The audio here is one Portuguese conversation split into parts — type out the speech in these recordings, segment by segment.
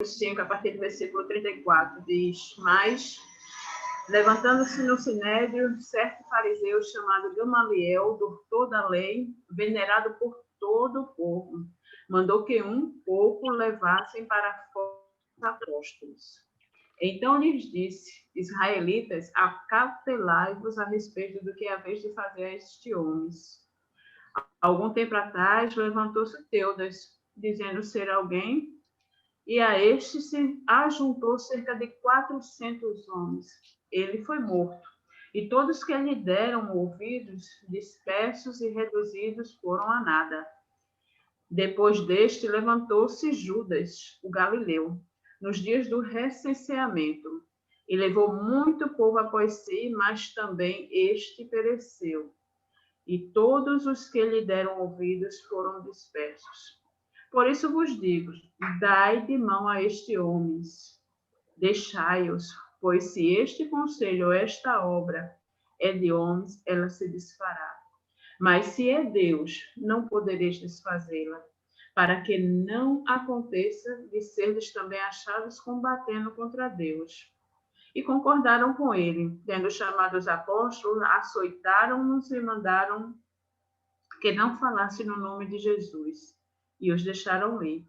5, a partir do versículo 34, diz: Mas, levantando-se no sinédrio, certo fariseu chamado Gamaliel, doutor da lei, venerado por todo o povo, mandou que um pouco levassem para fora os apóstolos. Então lhes disse: Israelitas, acautelai-vos a respeito do que haveis de fazer a estes homens. Algum tempo atrás, levantou-se Teudas, dizendo ser alguém, e a este se ajuntou cerca de 400 homens. Ele foi morto, e todos que lhe deram ouvidos, dispersos e reduzidos, foram a nada. Depois deste, levantou-se Judas, o galileu, nos dias do recenseamento, e levou muito povo após si, mas também este pereceu. E todos os que lhe deram ouvidos foram dispersos. Por isso vos digo, dai de mão a estes homens, deixai-os, pois se este conselho ou esta obra é de homens, ela se desfará. Mas se é Deus, não podereis desfazê-la, para que não aconteça de serdes também achados combatendo contra Deus. E concordaram com ele, tendo chamado os apóstolos, açoitaram-nos e mandaram que não falasse no nome de Jesus, e os deixaram ir.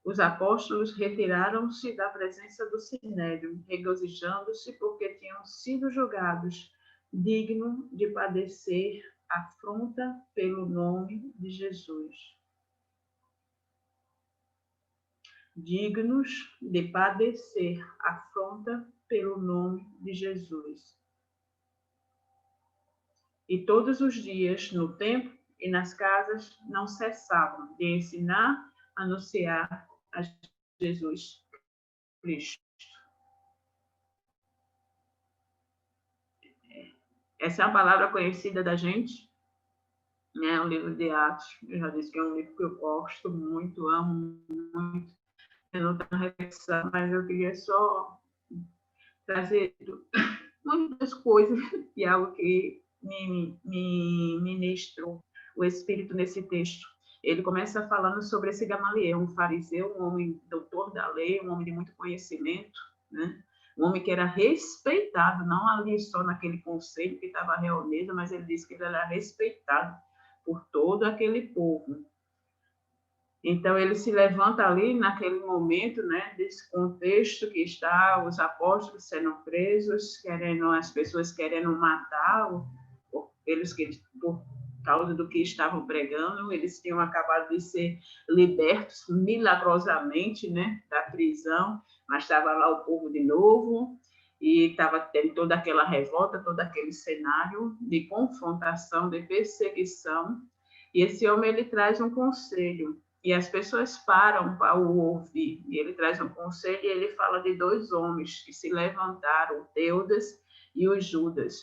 Os apóstolos retiraram-se da presença do sinédrio, regozijando-se porque tinham sido julgados dignos de padecer afronta pelo nome de Jesus. Dignos de padecer afronta pelo nome de Jesus. E todos os dias, no templo e nas casas, não cessavam de ensinar, anunciar a Jesus Cristo. Essa é a palavra conhecida da gente, né? O livro de Atos. Eu já disse que é um livro que eu gosto muito, amo muito. Eu não tenho reflexão, mas eu queria só trazer muitas coisas e algo que me ministrou o Espírito nesse texto. Ele começa falando sobre esse Gamaliel, um fariseu, um homem doutor da lei, um homem de muito conhecimento, né? Um homem que era respeitado, não ali só naquele conselho que estava reunido, mas ele disse que ele era respeitado por todo aquele povo. Então, ele se levanta ali naquele momento, né, desse contexto que está os apóstolos sendo presos, as pessoas querendo matar eles por causa do que estavam pregando. Eles tinham acabado de ser libertos milagrosamente, né, da prisão, mas estava lá o povo de novo e estava tendo toda aquela revolta, todo aquele cenário de confrontação, de perseguição. E esse homem, ele traz um conselho. E as pessoas param para o ouvir. E ele traz um conselho e ele fala de dois homens que se levantaram, o Teudas e o Judas.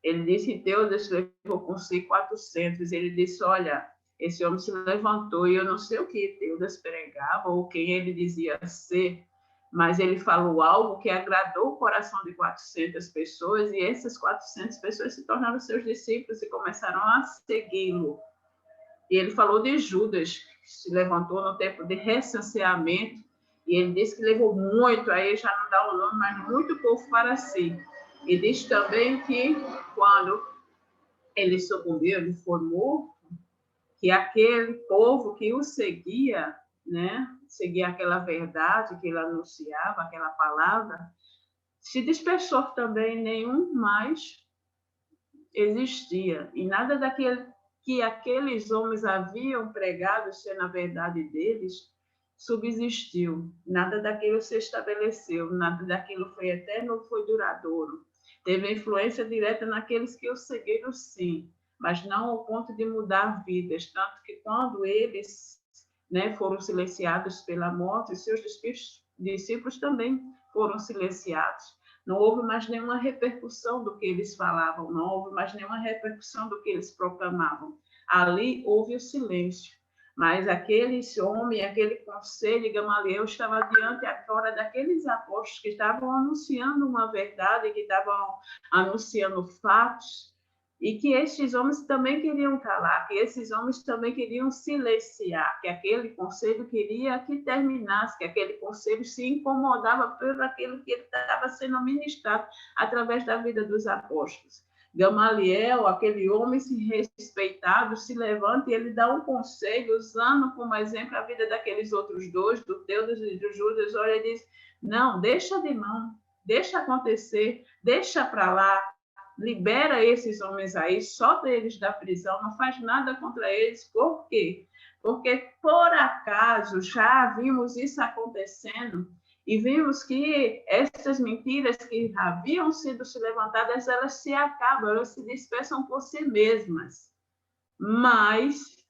Ele disse que Teudas levou consigo 400. Ele disse, olha, esse homem se levantou e eu não sei o que Teudas pregava ou quem ele dizia ser, mas ele falou algo que agradou o coração de 400 pessoas e essas 400 pessoas se tornaram seus discípulos e começaram a segui-lo. E ele falou de Judas, que se levantou no tempo de recenseamento, e ele disse que levou muito, aí já não dá o nome, mas muito povo para si. E diz também que quando ele sucumbiu, ele foi morto, que aquele povo que o seguia, né, seguia aquela verdade que ele anunciava, aquela palavra, se dispersou também, nenhum mais existia. E nada daquele que aqueles homens haviam pregado ser na verdade deles, subsistiu. Nada daquilo se estabeleceu, nada daquilo foi eterno ou foi duradouro. Teve influência direta naqueles que o seguiram, sim, mas não ao ponto de mudar vidas. Tanto que quando eles, né, foram silenciados pela morte, seus discípulos também foram silenciados. Não houve mais nenhuma repercussão do que eles falavam, não houve mais nenhuma repercussão do que eles proclamavam. Ali houve o silêncio. Mas aquele homem, aquele conselho, Gamaliel, estava diante agora daqueles apóstolos que estavam anunciando uma verdade, que estavam anunciando fatos, E que estes homens também queriam calar, que esses homens também queriam silenciar, que aquele conselho queria que terminasse, que aquele conselho se incomodava por aquilo que estava sendo ministrado através da vida dos apóstolos. Gamaliel, aquele homem respeitado, se levanta e ele dá um conselho, usando como exemplo a vida daqueles outros dois, do Teudas e do Judas. Olha, ele diz, não, deixa de mão, deixa acontecer, deixa para lá, libera esses homens aí, solta eles da prisão, não faz nada contra eles. Por quê? Porque, por acaso, já vimos isso acontecendo e vimos que essas mentiras que haviam sido se levantadas, elas se acabam, elas se dispersam por si mesmas. Mas,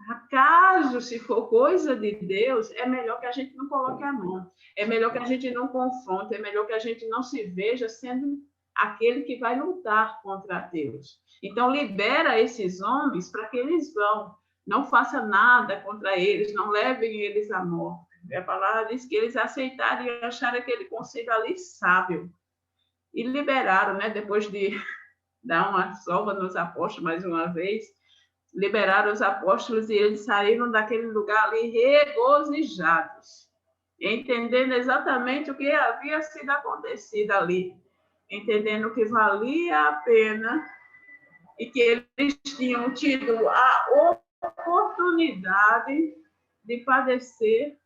acaso, se for coisa de Deus, é melhor que a gente não coloque a mão, é melhor que a gente não confronte, é melhor que a gente não se veja sendo aquele que vai lutar contra Deus. Então, libera esses homens para que eles vão. Não faça nada contra eles, não levem eles à morte. A palavra diz que eles aceitaram e acharam aquele conselho ali sábio. E liberaram, né? Depois de dar uma sova nos apóstolos mais uma vez, liberaram os apóstolos e eles saíram daquele lugar ali regozijados, entendendo exatamente o que havia sido acontecido ali, entendendo que valia a pena e que eles tinham tido a oportunidade de padecer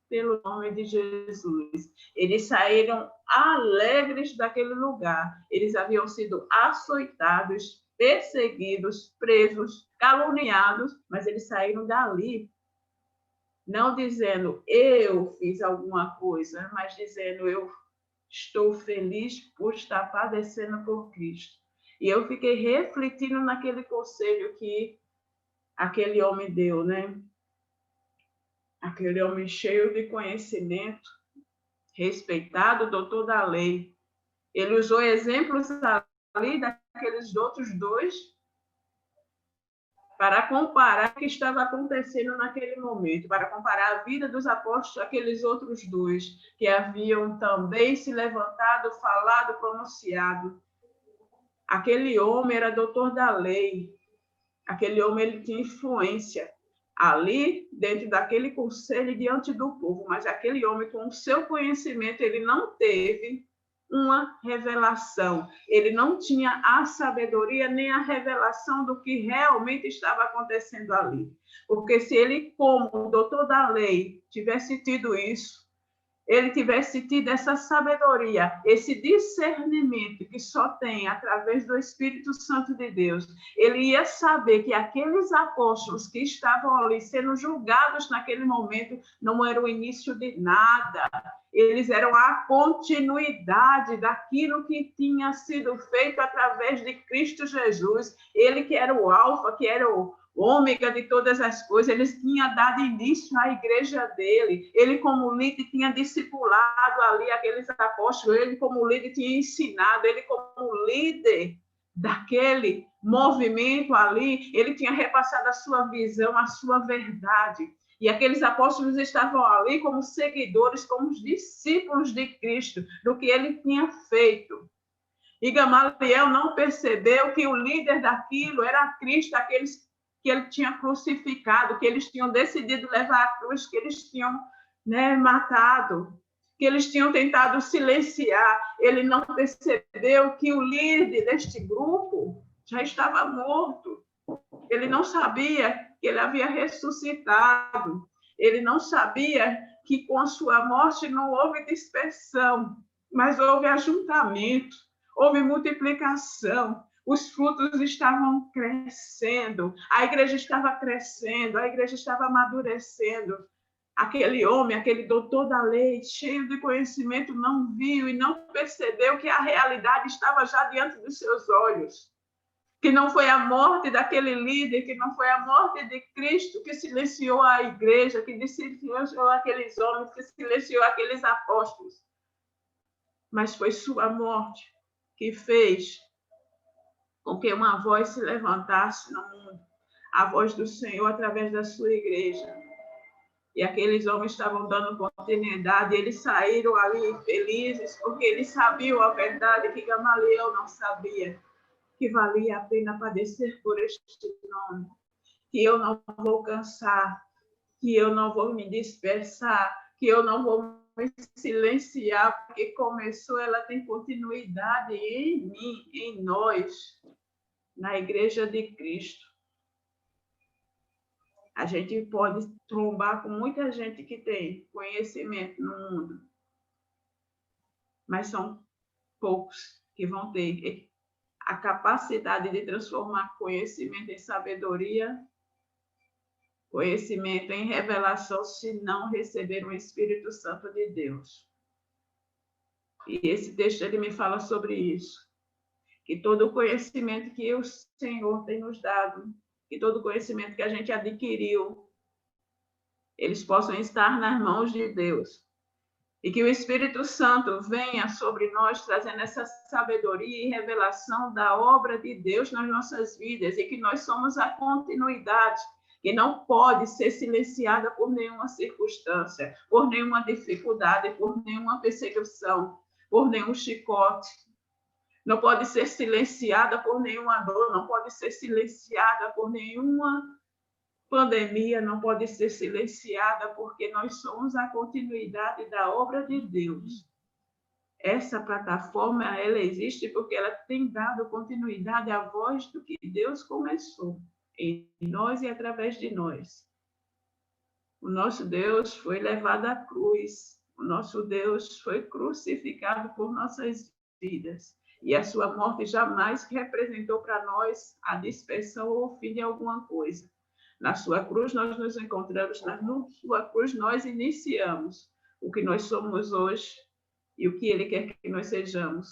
pelo nome de Jesus. Eles saíram alegres daquele lugar. Eles haviam sido açoitados, perseguidos, presos, caluniados, mas eles saíram dali não dizendo eu fiz alguma coisa, mas dizendo eu estou feliz por estar padecendo por Cristo. E eu fiquei refletindo naquele conselho que aquele homem deu, né? Aquele homem cheio de conhecimento, respeitado, doutor da lei. Ele usou exemplos ali daqueles outros dois para comparar o que estava acontecendo naquele momento, para comparar a vida dos apóstolos àqueles outros dois que haviam também se levantado, falado, pronunciado. Aquele homem era doutor da lei, aquele homem ele tinha influência ali dentro daquele conselho diante do povo, mas aquele homem com o seu conhecimento ele não teve uma revelação, ele não tinha a sabedoria nem a revelação do que realmente estava acontecendo ali, porque se ele, como doutor da lei, tivesse tido isso, ele tivesse tido essa sabedoria, esse discernimento que só tem através do Espírito Santo de Deus, ele ia saber que aqueles apóstolos que estavam ali sendo julgados naquele momento não era o início de nada, eles eram a continuidade daquilo que tinha sido feito através de Cristo Jesus, ele que era o alfa, que era o ômega de todas as coisas, ele tinha dado início à igreja dele, ele como líder tinha discipulado ali aqueles apóstolos, ele como líder tinha ensinado, ele como líder daquele movimento ali, ele tinha repassado a sua visão, a sua verdade, e aqueles apóstolos estavam ali como seguidores, como os discípulos de Cristo, do que ele tinha feito. E Gamaliel não percebeu que o líder daquilo era Cristo, aqueles que ele tinha crucificado, que eles tinham decidido levar a cruz, que eles tinham, né, matado, que eles tinham tentado silenciar. Ele não percebeu que o líder deste grupo já estava morto. Ele não sabia que ele havia ressuscitado. Ele não sabia que com a sua morte não houve dispersão, mas houve ajuntamento, houve multiplicação. Os frutos estavam crescendo, a igreja estava crescendo, a igreja estava amadurecendo. Aquele homem, aquele doutor da lei, cheio de conhecimento, não viu e não percebeu que a realidade estava já diante dos seus olhos. Que não foi a morte daquele líder, que não foi a morte de Cristo que silenciou a igreja, que silenciou aqueles homens, que silenciou aqueles apóstolos. Mas foi sua morte que fez com que uma voz se levantasse no mundo, a voz do Senhor através da sua igreja. E aqueles homens estavam dando continuidade, eles saíram ali felizes, porque eles sabiam a verdade que Gamaliel não sabia. que valia a pena padecer por este nome, que eu não vou cansar, que eu não vou me dispersar, que eu não vou me silenciar, porque começou, ela tem continuidade em mim, em nós, na Igreja de Cristo. A gente pode trombar com muita gente que tem conhecimento no mundo, mas são poucos que vão ter a capacidade de transformar conhecimento em sabedoria, conhecimento em revelação, se não receber o Espírito Santo de Deus. E esse texto ele me fala sobre isso, que todo o conhecimento que o Senhor tem nos dado, que todo o conhecimento que a gente adquiriu, eles possam estar nas mãos de Deus. E que o Espírito Santo venha sobre nós, trazendo essa sabedoria e revelação da obra de Deus nas nossas vidas, e que nós somos a continuidade, que não pode ser silenciada por nenhuma circunstância, por nenhuma dificuldade, por nenhuma perseguição, por nenhum chicote. Não pode ser silenciada por nenhuma dor, não pode ser silenciada por nenhuma pandemia, não pode ser silenciada, porque nós somos a continuidade da obra de Deus. Essa plataforma, ela existe porque ela tem dado continuidade à voz do que Deus começou em nós e através de nós. O nosso Deus foi levado à cruz, o nosso Deus foi crucificado por nossas vidas, e a sua morte jamais representou para nós a dispersão ou o fim de alguma coisa. Na sua cruz nós nos encontramos, na sua cruz nós iniciamos o que nós somos hoje e o que Ele quer que nós sejamos.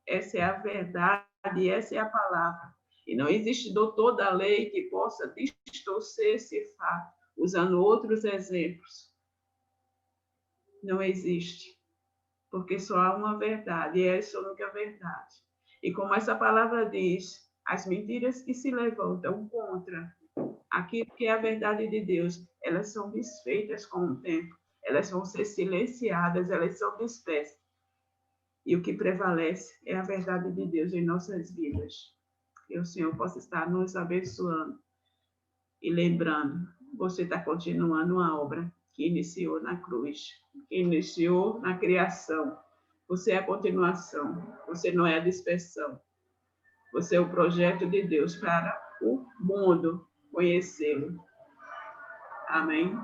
Essa é a verdade, essa é a palavra. E não existe doutor da lei que possa distorcer esse fato, usando outros exemplos. Não existe, porque só há uma verdade, e essa é a única verdade. E como essa palavra diz, as mentiras que se levantam contra aquilo que é a verdade de Deus, elas são desfeitas com o tempo, elas vão ser silenciadas, elas são dispersas. E o que prevalece é a verdade de Deus em nossas vidas. Que o Senhor possa estar nos abençoando e lembrando, você está continuando uma obra que iniciou na cruz, que iniciou na criação. Você é a continuação, você não é a dispersão. Você é o projeto de Deus para o mundo conhecê-lo. Amém?